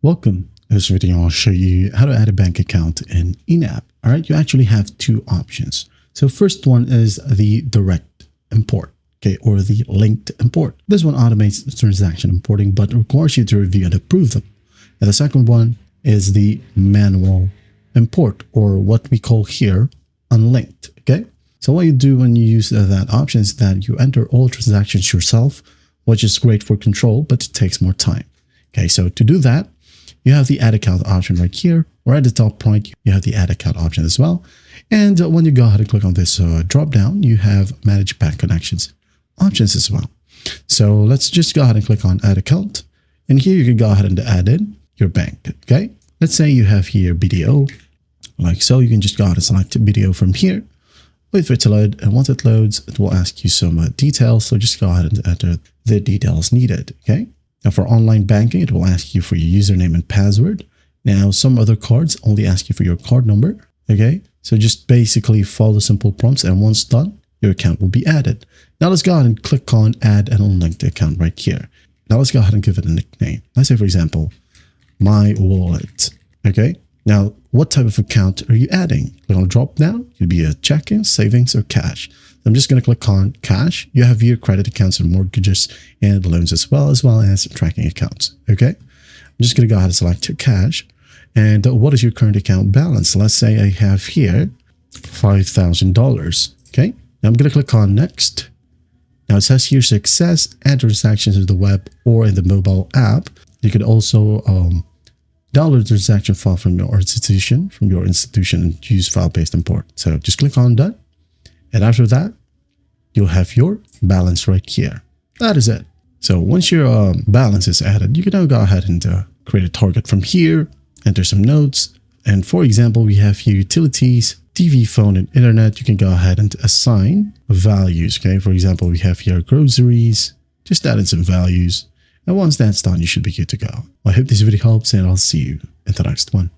Welcome. In this video, I'll show you how to add a bank account in YNAB. All right, you actually have two options. So first one is the direct import, okay, or the linked import. This one automates the transaction importing, but requires you to review and approve them. And the second one is the manual import, or what we call here unlinked, okay? So what you do when you use that option is that you enter all transactions yourself, which is great for control, but it takes more time. Okay, so to do that, you have the add account option right here, or at the top right, you have the add account option as well. And when you go ahead and click on this drop down, you have manage bank connections options as well. So let's just go ahead and click on add account. And here you can go ahead and add in your bank. Okay, let's say you have here BDO, like so. You can just go ahead and select BDO from here, wait for it to load. And once it loads, it will ask you some details. So just go ahead and enter the details needed. Okay. Now for online banking, it will ask you for your username and password. Now some other cards only ask you for your card number. Okay, so just basically follow the simple prompts, and once done, your account will be added. Now let's go ahead and click on add an unlinked account right here. Now let's go ahead and give it a nickname. Let's say, for example, my wallet. Okay, now what type of account are you adding? Click on drop down. It could be a checking, savings, or cash. I'm just going to click on cash. You have your credit accounts and mortgages and loans as well as tracking accounts. Okay, I'm just going to go ahead and select cash. And what is your current account balance? Let's say I have here $5,000. Okay, now I'm going to click on next. Now it says here success, add transactions to the web or in the mobile app. You could also download the transaction file from your institution and use file-based import. So just click on done. And after that, you'll have your balance right here. That is it. So once your balance is added, you can now go ahead and create a target from here, enter some notes. And for example, we have here utilities, TV, phone, and internet. You can go ahead and assign values. Okay, for example, we have here groceries. Just add in some values. And once that's done, you should be good to go. Well, I hope this video helps, and I'll see you in the next one.